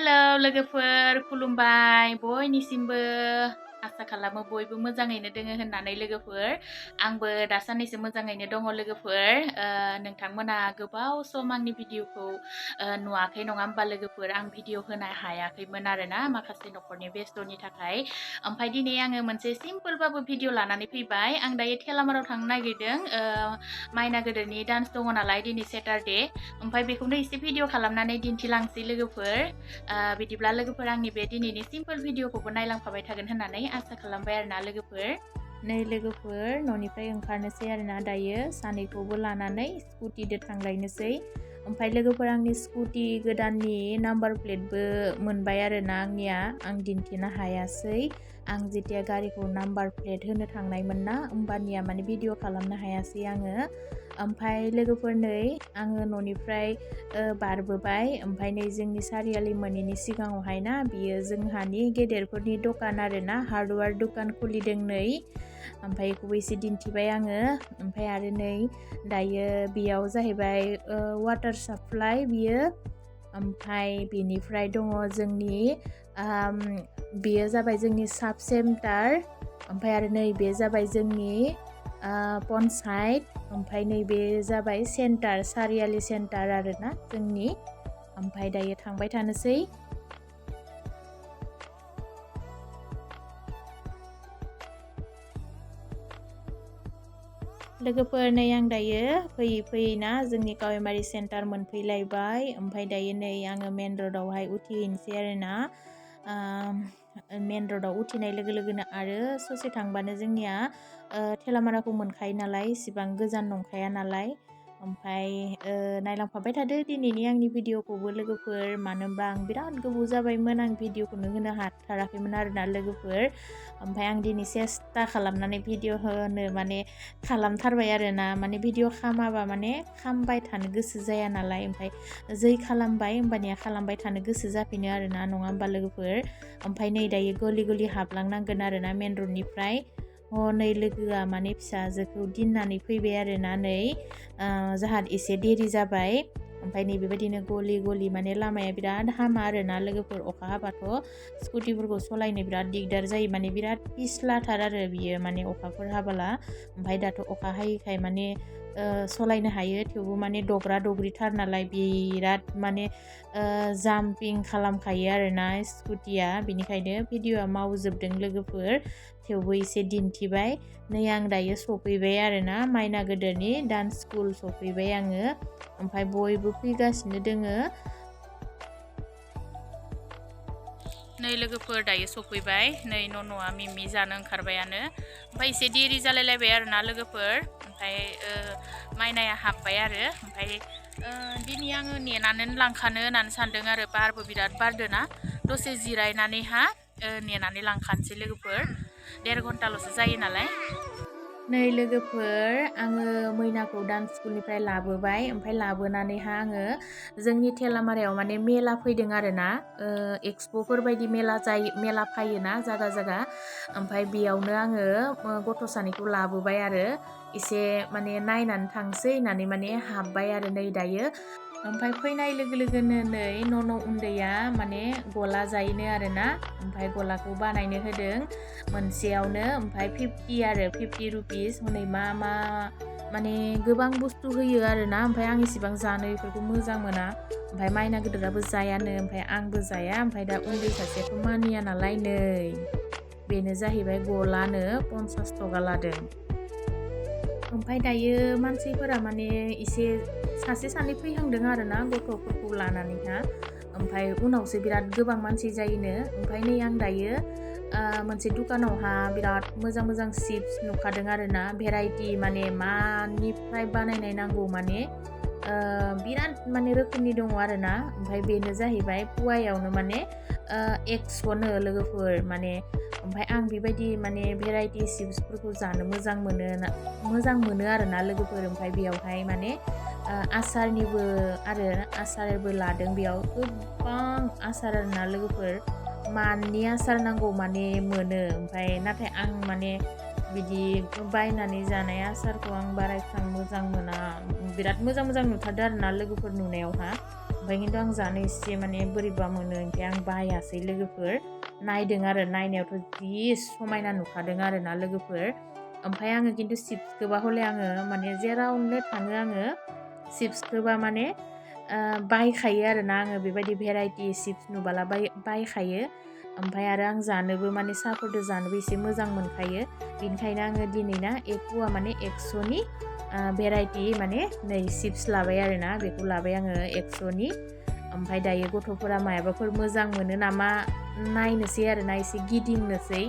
Hello लोगोफोर खुलुमबाय बयनिसिमबो आसा खालामो बयबो मोजाङैनो दोङो होननानै लोगोफोर आंबो दासाननैसो मोजाङैनो दङ लोगोफोर नोंथांमोना गोबाव सम आंनि भिडिअखौ नुवाखै नङा होमबा लोगोफोर आं भिडिअ होनो हायाखैमोन आरोना माखासे नखरनि बेस्थ'नि थाखाय ओमफ्राय दिनै आङो मोनसे सिम्पोलबाबो भिडिअ लानानै फैबाय आं दायो थेलामाराव थांनो नागिरदों माइना गोदोरनि डान्स दङ नालाय दिनै सेटारडे ओमफ्राय बेखौनो एसे भिडिअ खालामनानै दिन्थिलांसै लोगोफोर बिदिब्ला लोगोफोर आंनि बे दिनैनि सिम्पोल भिडिअखौबो नायलांफाबाय थागोन होननानै आसा खालामबाय आरोना लोगोफोर नै लोगोफोर न'निफ्राय ओंखारनोसै आरोना दायो सानैखौबो लानानै स्कुटिजों थांलायनोसै ओमफ्राय लोगोफोर आंनि स्कुटि गोदाननि नाम्बार प्लेटबो मोनबाय आरोना आंनिया आं दिन्थिनो हायासै आं जेतिया गारिखौ नाम्बार प्लेट होनो थांनायमोन ना होमबानिया माने भिडिअ खालामनो हायासै आङो ओमफ्राय लोगोफोर नै आङो न'निफ्राय बारबोबाय ओमफ्राय नै जोंनि सारियालि मोनैनि सिगाङावहाय ना बियो जोंहानि गेदेरफोरनि दखान आरोना हार्डवेर दखान खुलिदों नै ओमफ्राय बेखौबो एसे दिन्थिबाय आङो ओमफ्राय आरो नै दायो बेयाव जाहैबाय वाटार साप्लाइ बियो ओमफ्राय बेनिफ्राय दङ जोंनि बेयो जाबाय जोंनि साब सेन्टार ओमफ्राय आरो नै बे जाबाय जोंनि पन्सायत ओमफ्राय नैबे जाबाय सेन्टार सारियालि सेन्टार आरोना जोंनि ओमफ्राय दायो थांबाय थानोसै लोगोफोर नै आं दायो फैयै फैयै ना जोंनि कावेमारि सेन्टार मोनफैलायबाय ओमफ्राय दायो नै आङो मेन रडआवहाय उथिहैनोसै आरोना मेन रडआव उथिनाय लोगो लोगोनो आरो ससे थांबानो जोंनिया थेलामाराखौ मोनखायो नालाय इसिबां गोजान नंखाया नालाय ओमफ्राय नायलांफाबाय थादो दिनैनि आंनि भिडिअखौबो लोगोफोर मानो होनबा आं बिराद गोबाव जाबायमोन आं भिडिअखौनो होनो हाथाराखैमोन आरोना लोगोफोर ओमफ्राय आं दिनै सेस्था खालामनानै भिडिअ होनो माने खालामथारबाय आरोना माने भिडिअ खामाबा माने खामबाय थानो गोसो जाया नालाय ओमफ्राय जै खालामबाय होमबानिया खालामबाय थानो गोसो जाफिनो आरोना नङा होमबा लोगोफोर ओमफ्राय नै दायो गलि गलि हाबलांनांगोन आरोना मेन रडनिफ्राय नै लोगोआ माने फिसाजोखौ दिननानै फैबाय आरोना नै जाहा एसे देरि जाबाय ओमफ्राय नै बेबायदिनो गलि गलि माने लामाया बिराद हामा आरोना लोगोफोर अखा हाबाथ' स्कुटिफोरखौ सालायनो बिराद दिगदार जायो माने बिराद पिस्लाथार आरो बियो माने अखाफोर हाबोला ओमफ्राय दाथ' अखा हायैखाय माने सालायनो हायो थेवबो माने दग्रा दग्रिथार नालाय बिराद माने जाम्पिं खालामखायो आरोना स्कुटिया बिनिखायनो भिडिअआ मावजोबदों लोगोफोर थेवबो एसे दिन्थिबाय नै आं दायो सफैबाय आरोना माइना गोदोरनि डान्स स्कुल सफैबाय आङो ओमफ्राय बयबो फैगासिनो दोङो नै लोगोफोर दायो सफैबाय नै न'आ मिमि जानो ओंखारबायानो ओमफ्राय एसे देरि जालायलायबाय आरोना लोगोफोर ओमफ्राय माइनाया हाबबाय आरो ओमफ्राय दिनै आङो नेनानै लांखानो होननानै सानदों आरो बारबो बिराद बारदोना दसे जिरायनानैहा नेनानै लांखानोसै लोगोफोर 1.5 घन्टाल'सो जायो नालाय नै लोगोफोर आङो मैनाखौ डान्स स्कुलनिफ्राय लाबोबाय ओमफ्राय लाबोनानैहा आङो जोंनि थेलामारायाव माने मेला फैदों आरोना एक्सप'फोर बायदि मेला फायोना जागा जागा ओमफ्राय बेयावनो आङो गथ' सानैखौ लाबोबाय आरो एसे माने नायनानै थांसै होननानै माने हाबबाय आरो नै दायो ओमफ्राय फैनाय लोगो लोगोनो नै न' उन्दैया माने गला जायोनो आरोना ओमफ्राय गलाखौ बानायनो होदों मोनसेयावनो ओमफ्राय 50 रुपिस हनै मा माने गोबां बुस्थु होयो आरोना ओमफ्राय आं इसिबां जानो बेफोरखौ मोजां मोना ओमफ्राय माइना गिदिराबो जायानो ओमफ्राय आंबो जाया ओमफ्राय दा उन्दै सासेयाथ' मानिया नालाय नै बेनो जाहैबाय गलानो 50 थाखा लादों ओमफ्राय दायो मानसिफोरा माने एसे सासे सानै फैहांदों आरोना गथ'फोरखौ लानानैहा ओमफ्राय उनावसो बिराद गोबां मानसि जायोनो ओमफ्राय नै आं दायो मोनसे दुकानावहा बिराद मोजां मोजां चिप्स नुखादों आरोना भेराइटि माने मानिफ्राय बानायनाय नांगौ माने बिराद माने रोखोमनि दङ आरोना ओमफ्राय बेनो जाहैबाय पुवायावनो माने 100नो लोगोफोर माने ओमफ्राय आं बेबायदि माने भेराइटि चिप्सफोरखौ जानो मोजां मोनो आरोना लोगोफोर ओमफ्राय बेयावहाय माने आसारबो लादों बेयाव गोबां आसार आरोना लोगोफोर माननि आसार नांगौ माने मोनो ओमफ्राय नाथाय आं माने बिदि बायनानै जानाय आसारखौ आं बारा एसेबां मोजां मोना बिराद मोजां नुथारदों आरोना लोगोफोर नुनायावहा ओमफ्राय खिन्थु आं जानो एसे माने बोरैबा मोनो ओमफ्राय आं बायासै लोगोफोर नायदों आरो नायनायावथ' जि समायना नुखादों आरो ना लोगोफोर ओमफ्राय आङो खिन्थु चिप्सखौबा हले आङो माने जेरावनो थाङो आङो चिप्सखौबा माने बायखायो आरो ना आङो बेबायदि भेराइटि चिप्स नुबाला बायखायो ओमफ्राय आरो आं जानोबो माने साहाफोरजों जानोबो एसे मोजां मोनखायो बेनिखायनो आङो दिनै ना एक पवा माने 100नि भेराइटि माने नै चिप्स लाबाय आरो ना बेखौ लाबाय आङो 100नि ओमफ्राय दायो गथ'फोरा मायाबाफोर मोजां मोनो नामा नायनोसै आरो ना एसे गिदिंनोसै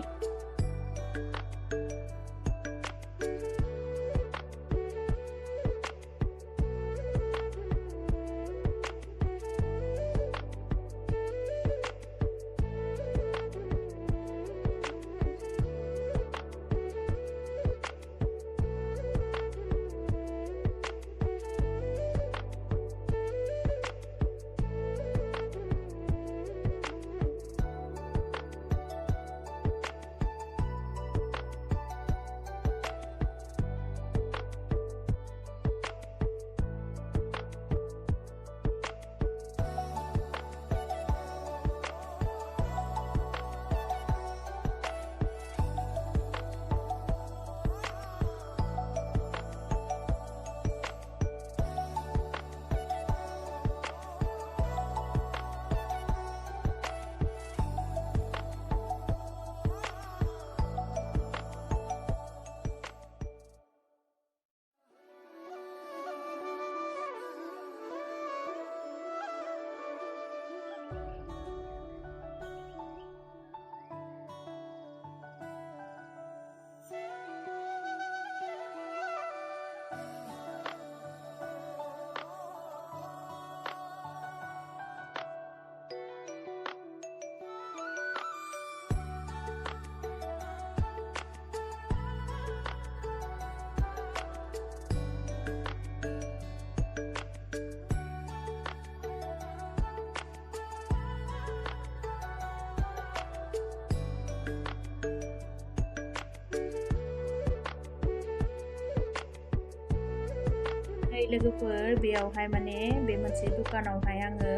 लोगोफोर बेयावहाय माने बे मोनसे दुकानावहाय आङो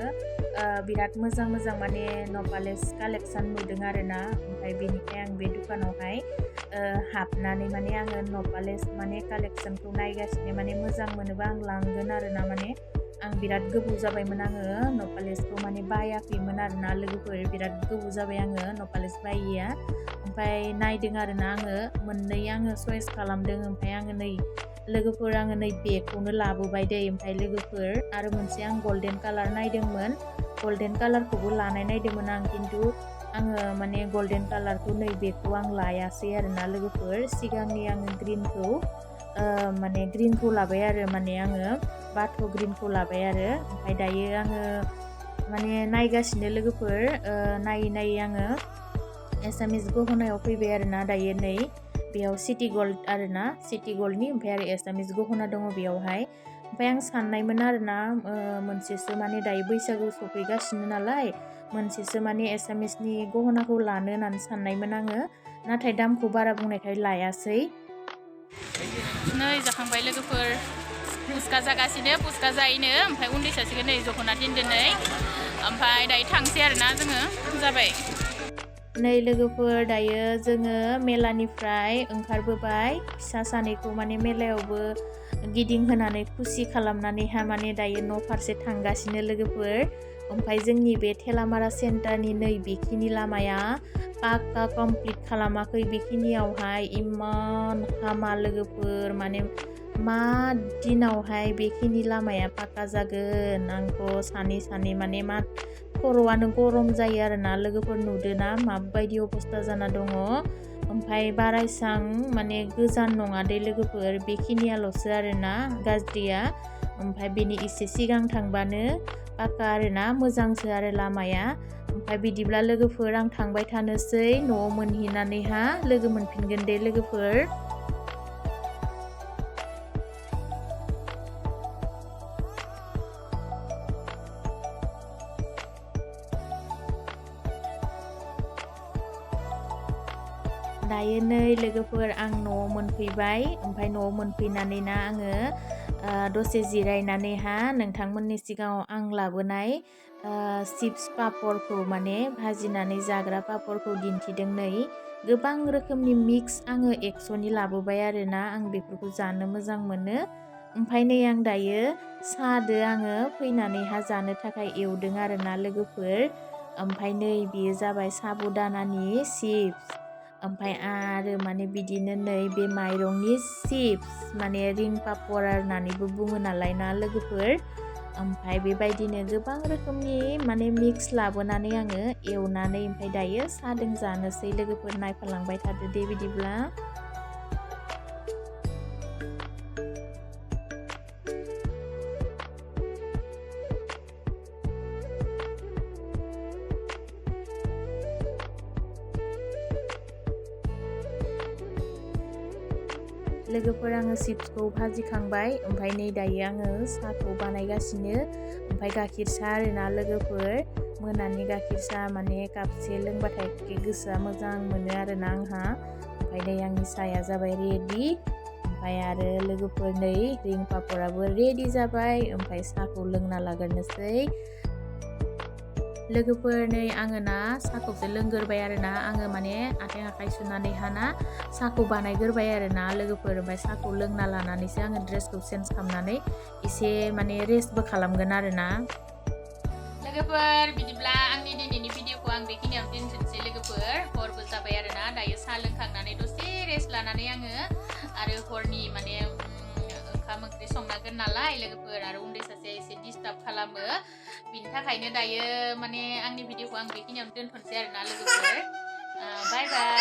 बिराद मोजां माने नपालेस कालेक्सन नुदों आरो ना ओमफ्राय बेनिखाय आं बे दुकानावहाय हाबनानै माने आङो नपालेस माने कालेक्सनखौ नायगासिनो माने मोजां मोनोबा आं लांगोन आरो ना माने आं बिराद गोबाव जाबायमोन आङो नपालेसखौ माने बायाखैमोन आरो ना लोगोफोर बिराद गोबाव जाबाय आङो नपालेस बायिया ओमफ्राय नायदों आरो ना आङो मोननै आङो चइस खालामदों ओमफ्राय आङो नै लोगोफोर आङो नै बेखौनो लाबोबाय दै ओमफ्राय लोगोफोर आरो मोनसे आं गल्डेन कालार नायदोंमोन गल्डेन कालारखौबो लानाय नायदोंमोन आं खिन्थु आङो माने गल्डेन कालारखौ नै बेखौ आं लायासै आरो ना लोगोफोर सिगांनि आङो ग्रिनखौ माने ग्रिनखौ लाबाय आरो माने आङो बाथ' ग्रिनखौ लाबाय आरो ओमफ्राय दायो आङो माने नायगासिनो लोगोफोर नायै आङो एसामिस गहनायाव फैबाय आरो ना दायो नै बेयाव सिटि गोल्ड आरो ना सिटि गोल्डनि ओमफ्राय आरो एसामिस गहना दङ बेयावहाय ओमफ्राय आं साननायमोन आरो ना मोनसेसो माने दायो बैसागु सफैगासिनो नालाय मोनसेसो माने एसामिसनि गहनाखौ लानो होननानै साननायमोन आङो नाथाय दामखौ बारा बुंनायखाय लायासै नै जाखांबाय लोगोफोर पुस्का जागासिनो पुस्का जायैनो ओमफ्राय उन्दै सासेखौ नै जखना दोनदोनै ओमफ्राय दायो थांसै आरो ना जोङो जाबाय नै लोगोफोर दायो जोङो मेलानिफ्राय ओंखारबोबाय फिसा सानैखौ माने मेलायावबो गिदिंहोनानै खुसि खालामनानैहा माने दायो न' फारसे थांगासिनो लोगोफोर ओमफ्राय जोंनि बे थेलामारा सेन्टारनि नै बेखिनि लामाया पाक्का कमप्लिट खालामाखै बेखिनियावहाय इमान हामा लोगोफोर माने मा दिनावहाय बेखिनि लामाया पाक्का जागोन आंथ' सानै माने मा खर'आनो गरम जायो आरो ना लोगोफोर नुदोना माबायदि अबस्था जाना दङ ओमफ्राय बारा एसां माने गोजान नङा दे लोगोफोर बेखिनियाल'सो आरो ना गाज्रिया ओमफ्राय बेनि एसे सिगां थांबानो पाक्का आरो ना मोजांसो आरो लामाया ओमफ्राय बिदिब्ला लोगोफोर आं थांबाय थानोसै न'आव मोनहैनानैहा लोगो मोनफिनगोन दे लोगोफोर दायो नै लोगोफोर आं न'आव मोनफैबाय ओमफ्राय न'आव मोनफैनानै ना आङो दसे जिरायनानैहा नोंथांमोननि सिगाङाव आं लाबोनाय चिप्स पापरखौ माने भाजिनानै जाग्रा पापरखौ दिन्थिदों। नै गोबां रोखोमनि मिक्स आङो 100नि लाबोबाय आरोना, आं बेफोरखौ जानो मोजां मोनो। ओमफ्राय नै आं दायो सादो आङो फैनानैहा जानो थाखाय एवदों आरोना लोगोफोर। ओमफ्राय नै बेयो जाबाय साबुदानानि चिप्स। ओमफ्राय आरो माने बिदिनो नै बे माइरंनि चिप्स माने रिं पापर होननानैबो बुङो नालाय ना लोगोफोर। ओमफ्राय बेबायदिनो गोबां रोखोमनि माने मिक्स लाबोनानै आङो एवनानै ओमफ्राय दायो सादों जानोसै लोगोफोर। नायफालांबाय थादो दे बिदिब्ला। लोगोफोर आङो चिप्सखौ भाजिखांबाय, ओमफ्राय नै दायो आङो साहाखौ बानायगासिनो। ओमफ्राय गाइखेर साहा आरोना लोगोफोर, मोनानि गाइखेर साहा माने कापसे लोंबाथाय गोसोआ मोजां मोनो आरोना आंहा। ओमफ्राय नै आंनि साहाया जाबाय रेडि। ओमफ्राय आरो लोगोफोर नै रिं पापराबो रेडि जाबाय। ओमफ्राय साहाखौ लोंना लाग्रोनोसै। लोगोफोर नै आङो ना साहाखौसो लोंग्रोबाय आरोना, आङो माने आथिं आखाइ सुनानैहा ना साहाखौ बानायग्रोबाय आरोना लोगोफोर। ओमफ्राय साहाखौ लोंना लानानैसो आङो ड्रेसखौ चेन्ज खालामनानै एसे माने रेस्टबो खालामगोन आरोना। लोगोफोर बिदिब्ला आंनि दिनैनि भिडिअखौ आं बेखिनियाव दोनथ'नोसै लोगोफोर। हरबो जाबाय आरोना, दायो साहा लोंखांनानै दसे रेस्ट लानानै आङो आरो हरनि माने ओंखाम ओंख्रि संनांगोन नालाय लोगोफोर, आरो उन्दै सासे एसे डिस्टार्ब खालामो। बिनि थाखायनो दायो माने आंनि भिडिअखौ आं बेखिनियावनो दोनथ'नोसै आरोना लोगोफोर। बाय बाय।